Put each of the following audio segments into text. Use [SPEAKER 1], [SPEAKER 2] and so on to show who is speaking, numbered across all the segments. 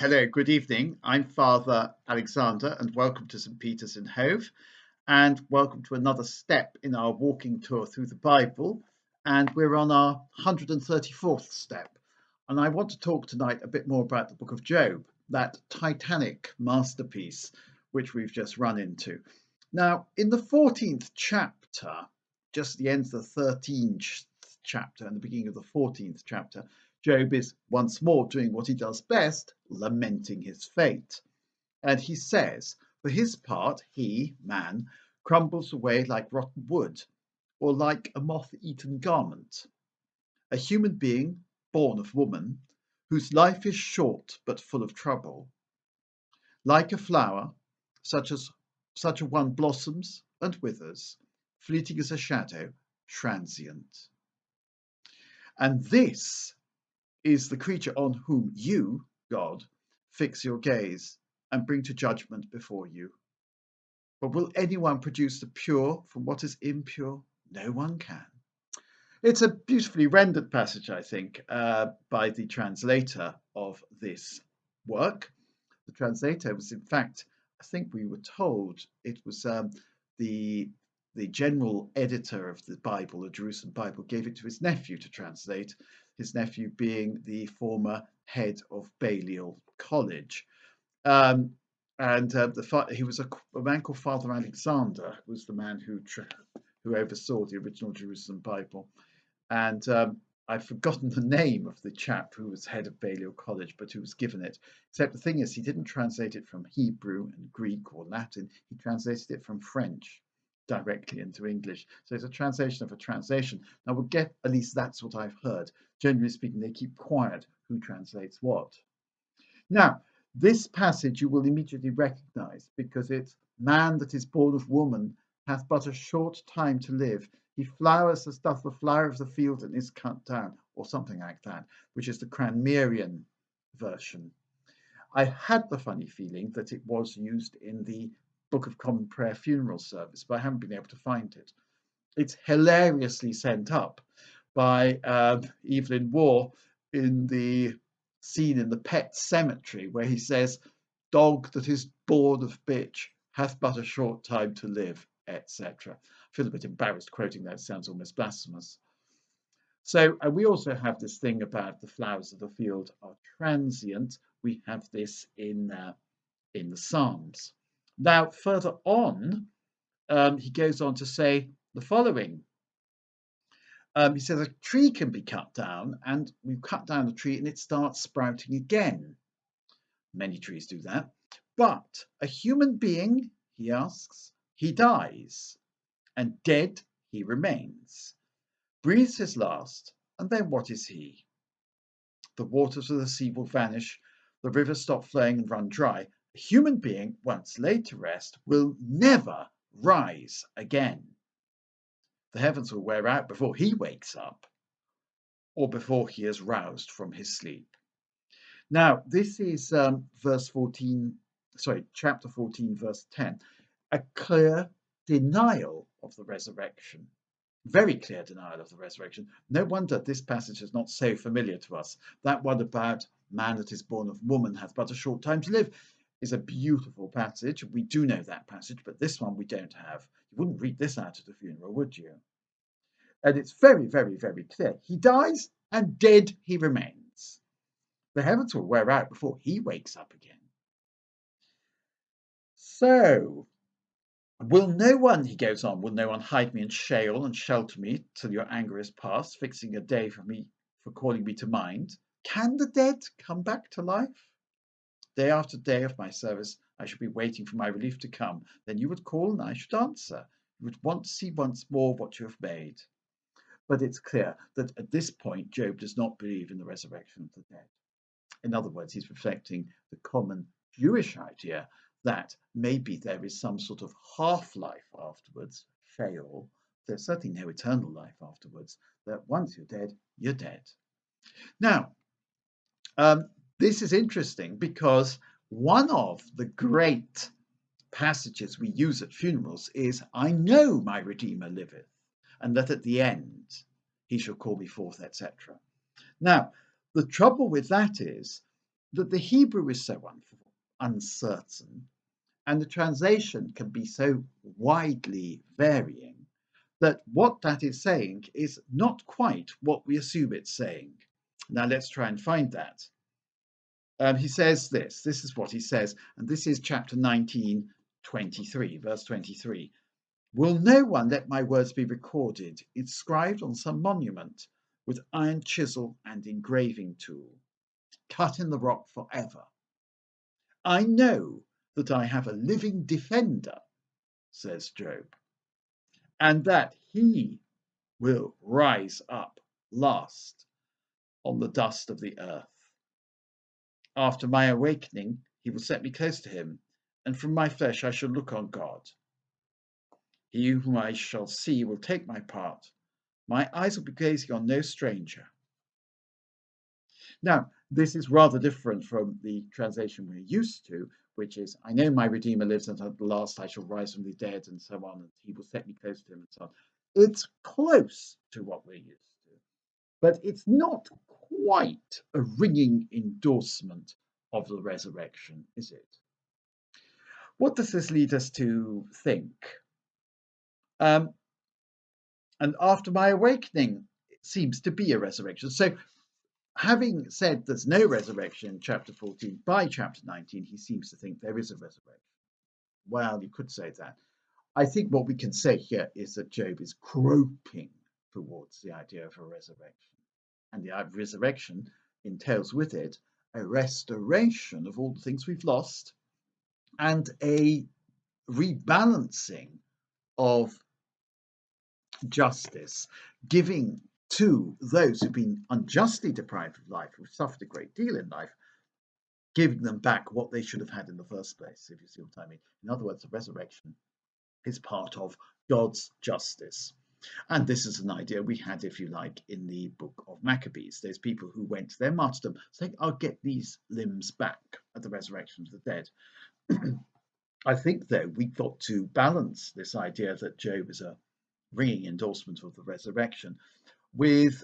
[SPEAKER 1] Hello, good evening. I'm Father Alexander, and welcome to St. Peter's in Hove, and welcome to another step in our walking tour through the Bible. And we're on our 134th step. And I want to talk tonight a bit more about the book of Job, that titanic masterpiece which we've just run into. Now, in the 14th chapter, just the end of the 13th chapter and the beginning of the 14th chapter, Job is once more doing what he does best, lamenting his fate. And he says, for his part, he, man, crumbles away like rotten wood, or like a moth-eaten garment. A human being, born of woman, whose life is short but full of trouble. Like a flower, such a one blossoms and withers, fleeting as a shadow, transient. And this is the creature on whom you, God, fix your gaze and bring to judgment before you. But will anyone produce the pure from what is impure? No one can. It's a beautifully rendered passage, I think, by the translator of this work. The translator was, in fact, I think we were told it was the general editor of the Bible, the Jerusalem Bible, gave it to his nephew to translate, his nephew being the former head of Balliol College. He was a man called Father Alexander, who was the man who oversaw the original Jerusalem Bible. And I've forgotten the name of the chap who was head of Balliol College, but who was given it. Except the thing is, he didn't translate it from Hebrew and Greek or Latin. He translated it from French directly into English. So it's a translation of a translation. Now we'll get, at least that's what I've heard. Generally speaking, they keep quiet who translates what. Now, this passage you will immediately recognize because it's man that is born of woman hath but a short time to live. He flowers as doth the flower of the field and is cut down, or something like that, which is the Cranmerian version. I had the funny feeling that it was used in the Book of Common Prayer funeral service, but I haven't been able to find it. It's hilariously sent up by Evelyn Waugh in the scene in the Pet Cemetery, where he says, "Dog that is born of bitch hath but a short time to live," etc. I feel a bit embarrassed quoting that. It sounds almost blasphemous. So we also have this thing about the flowers of the field are transient. We have this in the Psalms. Now, further on, he goes on to say the following. He says a tree can be cut down, and we cut down the tree and it starts sprouting again. Many trees do that. But a human being, he asks, he dies, and dead he remains, breathes his last, and then what is he? The waters of the sea will vanish, the rivers stop flowing and run dry. A human being, once laid to rest, will never rise again. The heavens will wear out before he wakes up, or before he is roused from his sleep. Now, this is chapter 14, verse 10, a clear denial of the resurrection. Very clear denial of the resurrection. No wonder this passage is not so familiar to us. That one about man that is born of woman hath but a short time to live is a beautiful passage. We do know that passage, but this one we don't have. You wouldn't read this out at a funeral, would you? And it's very, very, very clear. He dies, and dead he remains. The heavens will wear out before he wakes up again. So, will no one, he goes on, will no one hide me in Sheol and shelter me till your anger is past, fixing a day for me, for calling me to mind? Can the dead come back to life? Day after day of my service, I should be waiting for my relief to come. Then you would call and I should answer. You would want to see once more what you have made. But it's clear that at this point, Job does not believe in the resurrection of the dead. In other words, he's reflecting the common Jewish idea that maybe there is some sort of half-life afterwards, Sheol. There's certainly no eternal life afterwards, that once you're dead, you're dead. Now, this is interesting because one of the great passages we use at funerals is, I know my Redeemer liveth, and that at the end he shall call me forth, etc. Now, the trouble with that is that the Hebrew is so uncertain and the translation can be so widely varying that what that is saying is not quite what we assume it's saying. Now let's try and find that. He says this is what he says, and this is chapter 19, 23, verse 23. Will no one let my words be recorded, inscribed on some monument with iron chisel and engraving tool, cut in the rock forever? I know that I have a living defender, says Job, and that he will rise up last on the dust of the earth. After my awakening, he will set me close to him, and from my flesh I shall look on God. He whom I shall see will take my part. My eyes will be gazing on no stranger. Now, this is rather different from the translation we're used to, which is, I know my Redeemer lives, and at the last I shall rise from the dead, and so on, and he will set me close to him, and so on. It's close to what we're used to, but it's not quite a ringing endorsement of the resurrection, is it? What does this lead us to think? And after my awakening, it seems to be a resurrection. So having said there's no resurrection in chapter 14, by chapter 19, he seems to think there is a resurrection. Well, you could say that. I think what we can say here is that Job is groping towards the idea of a resurrection. And the resurrection entails with it a restoration of all the things we've lost and a rebalancing of justice, giving to those who've been unjustly deprived of life, who've suffered a great deal in life, giving them back what they should have had in the first place, if you see what I mean. In other words, the resurrection is part of God's justice. And this is an idea we had, if you like, in the book of Maccabees. There's people who went to their martyrdom saying, I'll get these limbs back at the resurrection of the dead. I think, though, we've got to balance this idea that Job is a ringing endorsement of the resurrection with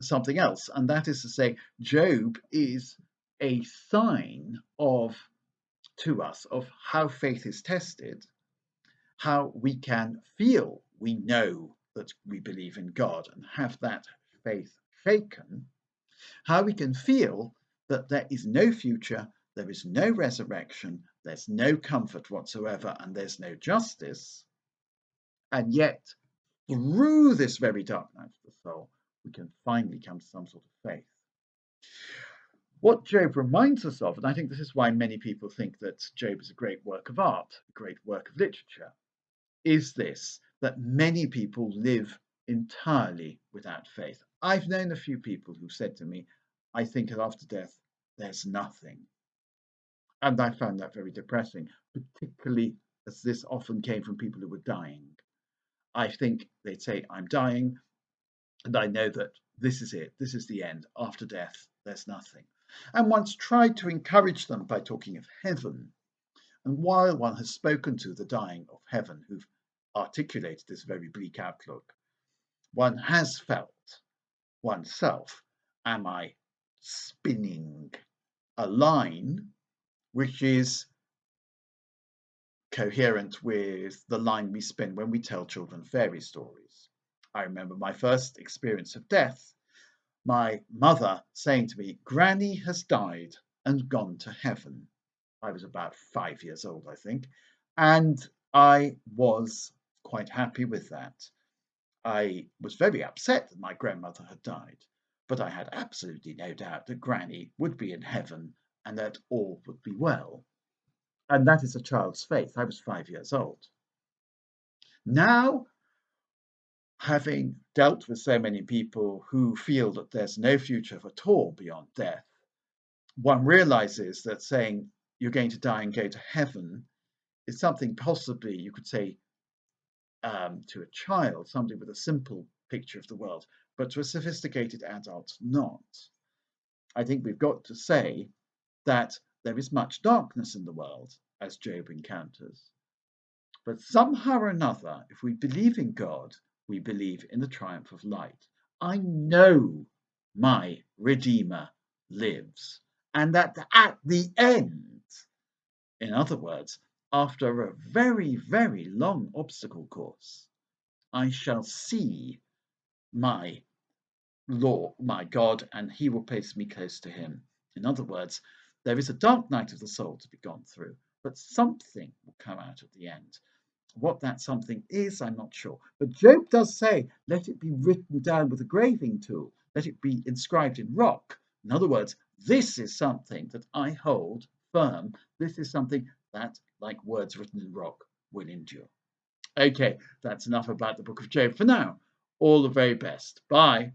[SPEAKER 1] something else. And that is to say, Job is a sign to us of how faith is tested, how we can feel we know that we believe in God and have that faith shaken, how we can feel that there is no future, there is no resurrection, there's no comfort whatsoever, and there's no justice. And yet, through this very dark night of the soul, we can finally come to some sort of faith. What Job reminds us of, and I think this is why many people think that Job is a great work of art, a great work of literature, is this, that many people live entirely without faith. I've known a few people who've said to me, I think that after death, there's nothing. And I found that very depressing, particularly as this often came from people who were dying. I think they'd say, I'm dying, and I know that this is it, this is the end. After death, there's nothing. And once tried to encourage them by talking of heaven. And while one has spoken to the dying of heaven who've articulated this very bleak outlook, one has felt oneself, am I spinning a line which is coherent with the line we spin when we tell children fairy stories? I remember my first experience of death, my mother saying to me, Granny has died and gone to heaven. I was about 5 years old, I think, and I was quite happy with that. I was very upset that my grandmother had died, but I had absolutely no doubt that Granny would be in heaven and that all would be well. And that is a child's faith. I was 5 years old. Now, having dealt with so many people who feel that there's no future at all beyond death, one realizes that saying you're going to die and go to heaven is something possibly you could say to a child, somebody with a simple picture of the world, but to a sophisticated adult, not. I think we've got to say that there is much darkness in the world, as Job encounters. But somehow or another, if we believe in God, we believe in the triumph of light. I know my Redeemer lives, and that at the end, in other words, after a very, very long obstacle course, I shall see my Lord, my God, and he will place me close to him. In other words, there is a dark night of the soul to be gone through, but something will come out at the end. What that something is, I'm not sure. But Job does say, let it be written down with a graving tool, let it be inscribed in rock. In other words, this is something that I hold firm. This is something that, like words written in rock, will endure. Okay, that's enough about the book of Job for now. All the very best. Bye.